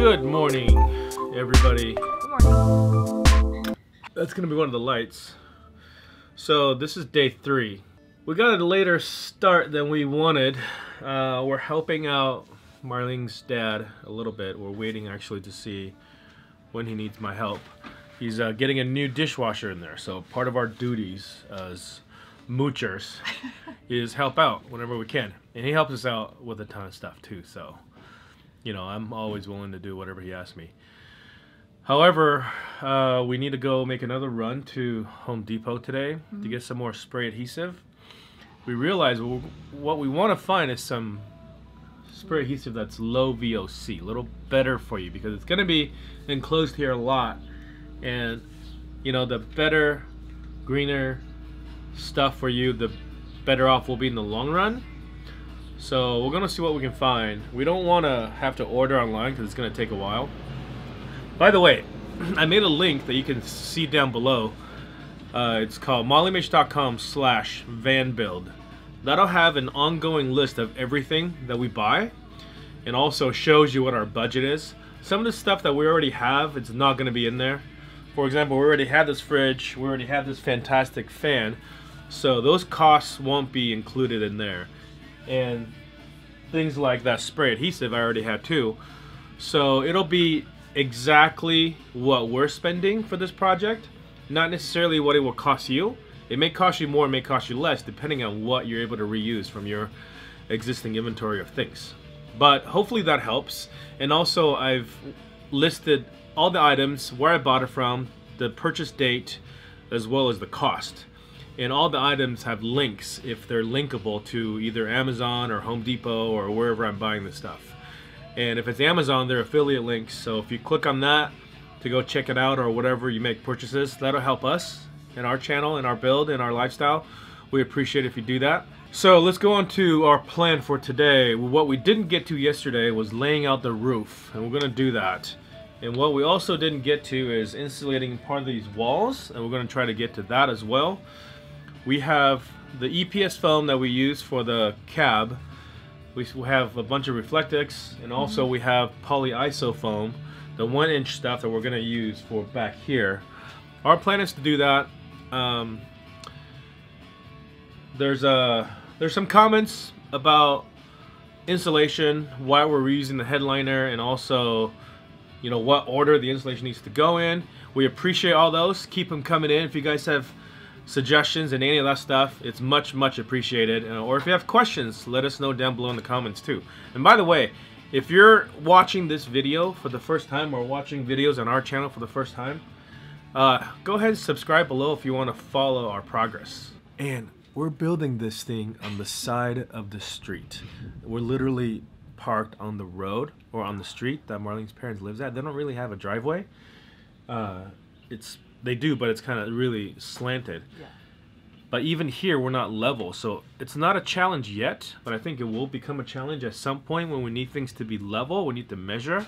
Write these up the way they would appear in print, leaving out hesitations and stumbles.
Good morning, everybody. Good morning. That's gonna be one of the lights. So this is day 3. We got a later start than we wanted. We're helping out Marlene's dad a little bit. We're waiting actually to see when he needs my help. He's getting a new dishwasher in there. So part of our duties as moochers is help out whenever we can. And he helps us out with a ton of stuff too. So, you know, I'm always willing to do whatever he asks me. However, we need to go make another run to Home Depot today to get some more spray adhesive. We realize what we want to find is some spray adhesive that's low VOC, a little better for you, because it's going to be enclosed here a lot. And, you know, the better, greener stuff for you, the better off we'll be in the long run. So we're going to see what we can find. We don't want to have to order online because it's going to take a while. By the way, I made a link that you can see down below. It's called modelimage.com/vanbuild. That'll have an ongoing list of everything that we buy, and also shows you what our budget is. Some of the stuff that we already have, it's not going to be in there. For example, we already have this fridge, we already have this fantastic fan, so those costs won't be included in there. And things like that spray adhesive I already have too. So it'll be exactly what we're spending for this project, not necessarily what it will cost you. It may cost you more, it may cost you less, depending on what you're able to reuse from your existing inventory of things. But hopefully that helps. And also I've listed all the items, where I bought it from, the purchase date, as well as the cost. And all the items have links if they're linkable to either Amazon or Home Depot or wherever I'm buying this stuff. And if it's Amazon, they're affiliate links. So if you click on that to go check it out, or whatever you make purchases, that'll help us in our channel, in our build, in our lifestyle. We appreciate if you do that. So let's go on to our plan for today. What we didn't get to yesterday was laying out the roof, and we're gonna do that. And what we also didn't get to is insulating part of these walls, and we're gonna try to get to that as well. We have the EPS foam that we use for the cab. We have a bunch of Reflectix, and also we have polyiso foam, the 1-inch stuff that we're going to use for back here. Our plan is to do that. There's some comments about insulation, why we're reusing the headliner, and also, you know, what order the insulation needs to go in. We appreciate all those. Keep them coming in. If you guys have suggestions and any of that stuff, it's much appreciated. Or if you have questions, let us know down below in the comments too. And by the way, if you're watching this video for the first time, or watching videos on our channel for the first time, go ahead and subscribe below if you want to follow our progress. And we're building this thing on the side of the street. We're literally parked on the road, or on the street that Marlene's parents lives at. They don't really have a driveway. They do, but it's kind of really slanted. Yeah. But even here, we're not level, so it's not a challenge yet, but I think it will become a challenge at some point when we need things to be level. We need to measure.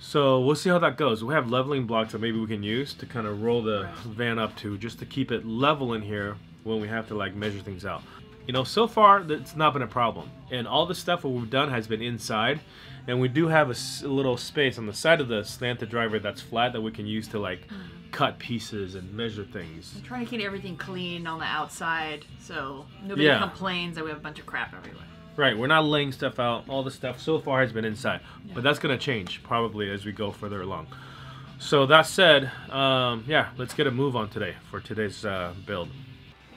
So we'll see how that goes. We have leveling blocks that maybe we can use to kind of roll the van up to, just to keep it level in here when we have to like measure things out. You know, so far it's not been a problem, and all the stuff that we've done has been inside, and we do have a little space on the side of the slanted driveway that's flat that we can use to like cut pieces and measure things. I'm trying to keep everything clean on the outside, so nobody complains that we have a bunch of crap everywhere. Right, we're not laying stuff out. All the stuff so far has been inside, but that's gonna change probably as we go further along. So that said, yeah, let's get a move on today for today's build.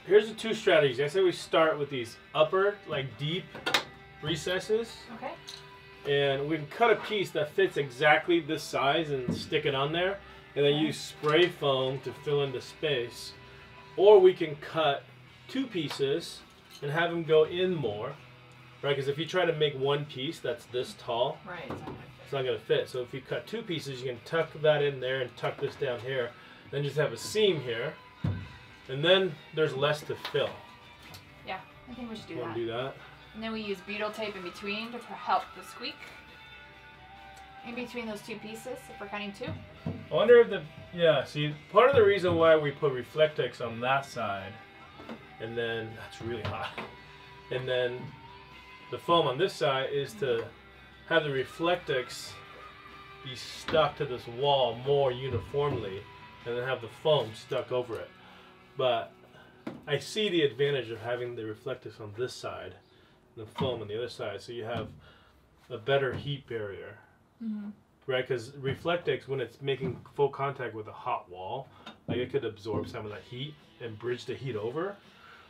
Here's the 2 strategies. I say we start with these upper, like deep recesses. Okay. And we can cut a piece that fits exactly this size and stick it on there, and then use spray foam to fill in the space. Or we can cut 2 pieces and have them go in more, right? Because if you try to make one piece that's this tall, it's not going to fit. So if you cut 2 pieces, you can tuck that in there and tuck this down here, then just have a seam here. And then there's less to fill. Yeah, I think we should do that. Want to do that? And then we use butyl tape in between to help the squeak. In between those 2 pieces, if we're cutting 2. I wonder if see, part of the reason why we put Reflectix on that side, and then, that's really hot, and then the foam on this side is to have the Reflectix be stuck to this wall more uniformly and then have the foam stuck over it. But I see the advantage of having the Reflectix on this side and the foam on the other side, so you have a better heat barrier. Right, because Reflectix, when it's making full contact with a hot wall, like it could absorb some of that heat and bridge the heat over.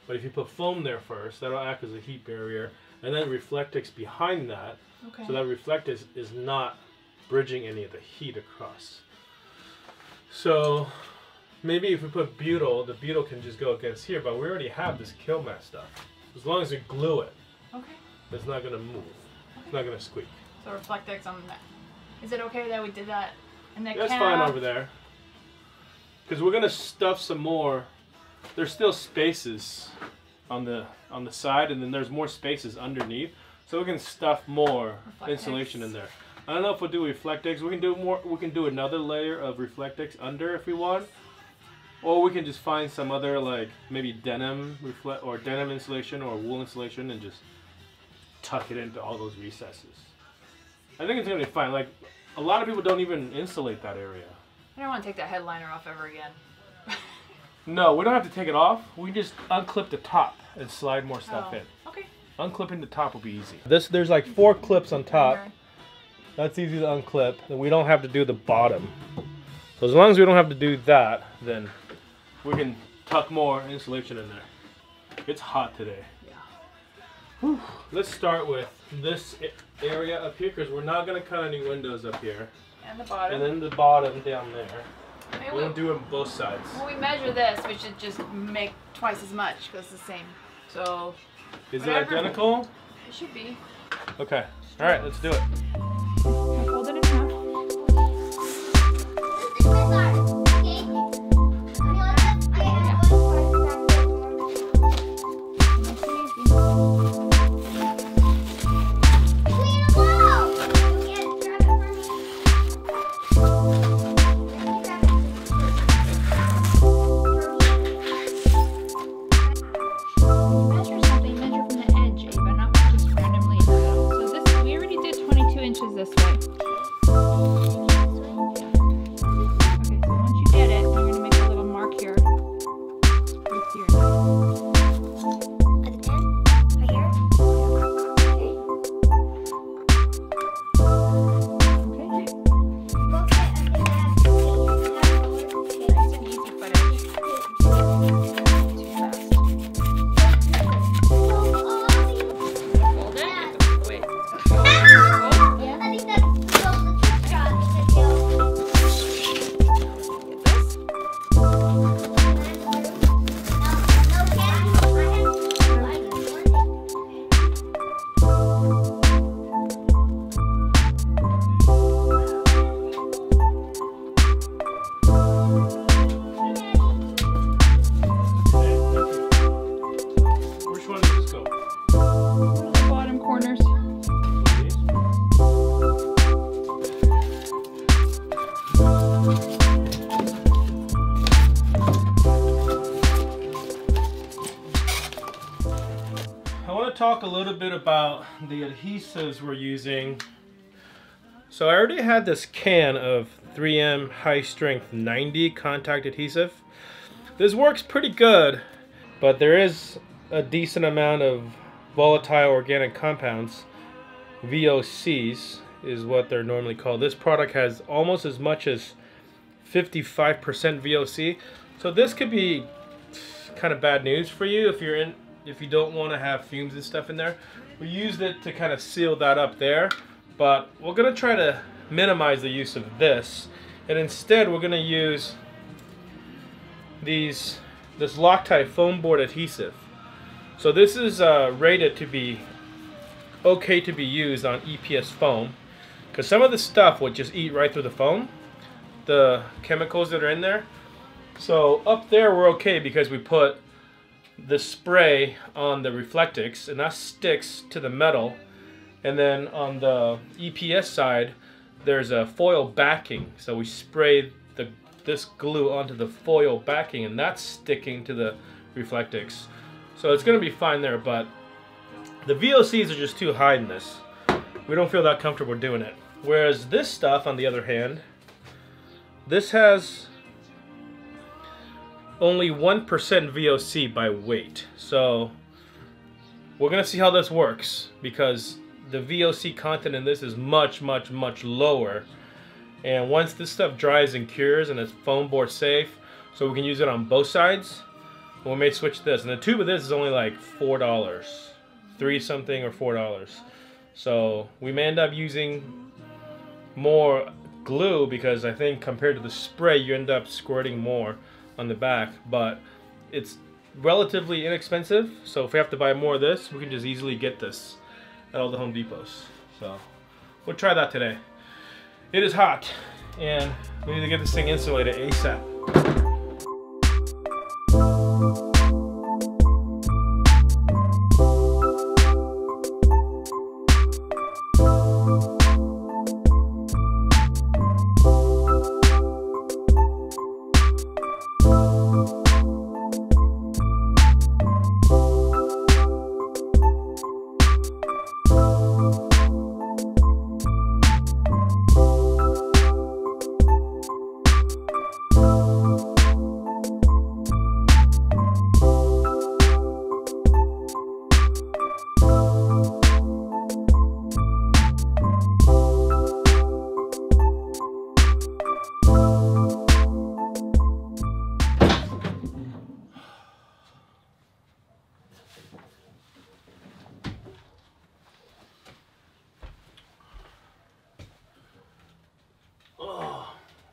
But if you put foam there first, that'll act as a heat barrier, and then Reflectix behind that, so that Reflectix is not bridging any of the heat across. So maybe if we put butyl, the butyl can just go against here, but we already have this kill mat stuff. As long as we glue it, it's not going to move. It's not going to squeak. So Reflectix on that. Is it okay that we did that in the That's fine over there. Because we're going to stuff some more. There's still spaces on the side, and then there's more spaces underneath. So we can stuff more insulation in there. I don't know if we'll do Reflectix. We can do more. We can do another layer of Reflectix under if we want, or we can just find some other, like maybe denim denim insulation or wool insulation and just tuck it into all those recesses. I think it's gonna be fine. Like a lot of people don't even insulate that area. I don't want to take that headliner off ever again. No, we don't have to take it off. We just unclip the top and slide more stuff in. Okay. Unclipping the top will be easy. There's like 4 clips on top. That's easy to unclip. Then we don't have to do the bottom. So as long as we don't have to do that, then we can tuck more insulation in there. It's hot today. Yeah. Whew. Let's start with this area up here because we're not going to cut any windows up here. And the bottom. And then the bottom down there. Maybe we don't do it on both sides. When we measure this, we should just make twice as much because it's the same. So. Is it identical? It should be. Okay. All right, let's do it. Fold it in half. This way. Okay, so once you get it, you're going to make a little mark here. With your at the pin? Right here? Okay. Nice and easy footage. Too fast. Hold it. Wait. Talk a little bit about the adhesives we're using. So I already had this can of 3M high strength 90 contact adhesive. This works pretty good, but there is a decent amount of volatile organic compounds. VOCs is what they're normally called. This product has almost as much as 55% VOC. So this could be kind of bad news for you if you don't want to have fumes and stuff in there. We used it to kind of seal that up there, but we're going to try to minimize the use of this, and instead we're going to use this Loctite foam board adhesive. So this is rated to be okay to be used on EPS foam, because some of the stuff would just eat right through the foam, the chemicals that are in there. So up there we're okay because we put the spray on the Reflectix and that sticks to the metal, and then on the EPS side there's a foil backing, so we spray this glue onto the foil backing and that's sticking to the Reflectix, so it's gonna be fine there. But the VOCs are just too high in this. We don't feel that comfortable doing it. Whereas this stuff, on the other hand, this has only 1% VOC by weight. So we're gonna see how this works, because the VOC content in this is much lower. And once this stuff dries and cures and it's foam board safe, so we can use it on both sides, we may switch this. And the tube of this is only like $4, $3 something or $4. So we may end up using more glue, because I think compared to the spray you end up squirting more on the back, but it's relatively inexpensive, so if we have to buy more of this, we can just easily get this at all the Home Depots. So we'll try that today. It is hot and we need to get this thing insulated ASAP.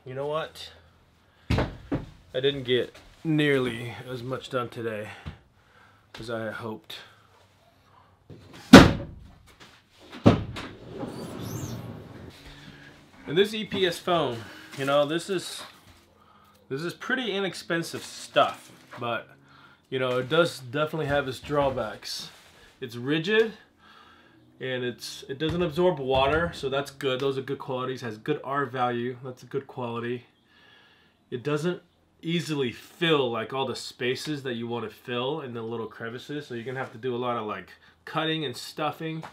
You know what? I didn't get nearly as much done today as I had hoped. And this EPS foam, you know, this is pretty inexpensive stuff, but you know, it does definitely have its drawbacks. It's rigid, and it doesn't absorb water, so that's good. Those are good qualities. Has good R value. That's a good quality. It doesn't easily fill like all the spaces that you want to fill in the little crevices, so you're gonna have to do a lot of like cutting and stuffing.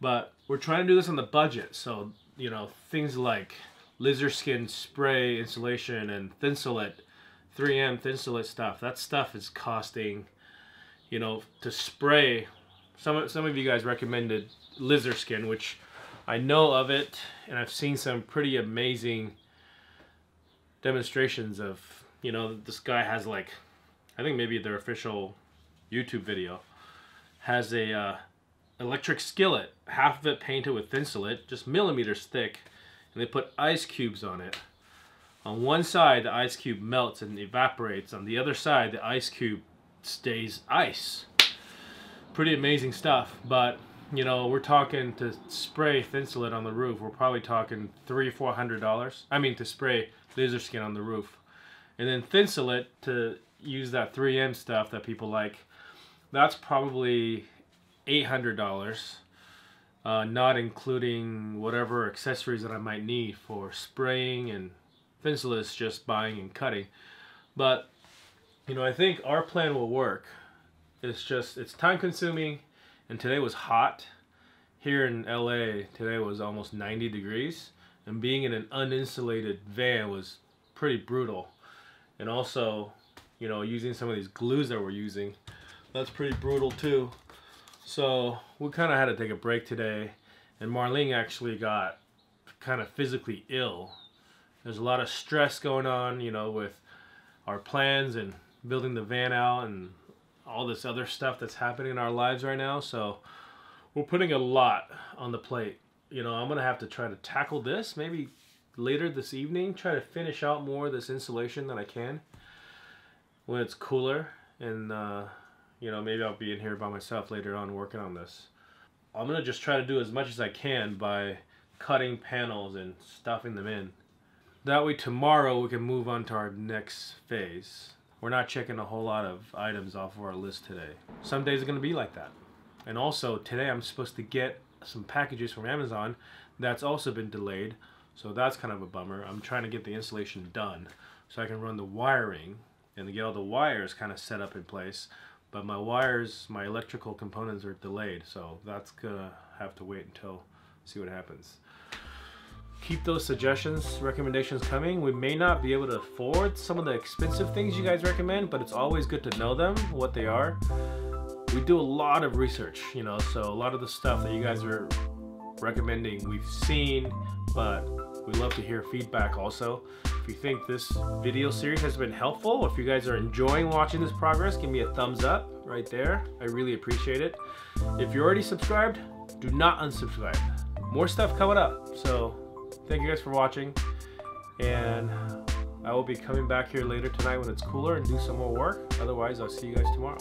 But we're trying to do this on the budget, so you know, things like lizard skin spray insulation and Thinsulate, 3M Thinsulate stuff. That stuff is costing, you know, to spray. Some of you guys recommended lizard skin, which I know of it, and I've seen some pretty amazing demonstrations of, you know, this guy has like, I think maybe their official YouTube video, has a electric skillet, half of it painted with Thinsulate, just millimeters thick, and they put ice cubes on it. On one side, the ice cube melts and evaporates. On the other side, the ice cube stays ice. Pretty amazing stuff, but you know, we're talking to spray Thinsulate on the roof, we're probably talking $300–400. I mean, to spray lizard skin on the roof. And then Thinsulate, to use that 3M stuff that people like, that's probably $800, not including whatever accessories that I might need for spraying, and Thinsulate is just buying and cutting. But you know, I think our plan will work. It's time consuming, and today was hot. Here in LA, today was almost 90 degrees, and being in an uninsulated van was pretty brutal. And also, you know, using some of these glues that we're using, that's pretty brutal too. So we kind of had to take a break today, and Marlene actually got kind of physically ill. There's a lot of stress going on, you know, with our plans and building the van out and all this other stuff that's happening in our lives right now. So we're putting a lot on the plate. You know, I'm gonna have to try to tackle this maybe later this evening, try to finish out more of this insulation that I can when it's cooler, and you know, maybe I'll be in here by myself later on working on this. I'm gonna just try to do as much as I can by cutting panels and stuffing them in. That way tomorrow we can move on to our next phase. We're not checking a whole lot of items off of our list today. Some days are going to be like that. And also today I'm supposed to get some packages from Amazon that's also been delayed, so that's kind of a bummer. I'm trying to get the installation done so I can run the wiring and get all the wires kind of set up in place. But my wires, my electrical components are delayed, so that's gonna have to wait until see what happens. keep those suggestions, recommendations coming. We may not be able to afford some of the expensive things you guys recommend, but it's always good to know them, what they are. We do a lot of research, you know, so a lot of the stuff that you guys are recommending we've seen, but we love to hear feedback also. If you think this video series has been helpful, if you guys are enjoying watching this progress, give me a thumbs up right there. I really appreciate it. If you're already subscribed, do not unsubscribe. More stuff coming up. So thank you guys for watching, and I will be coming back here later tonight when it's cooler and do some more work. Otherwise, I'll see you guys tomorrow.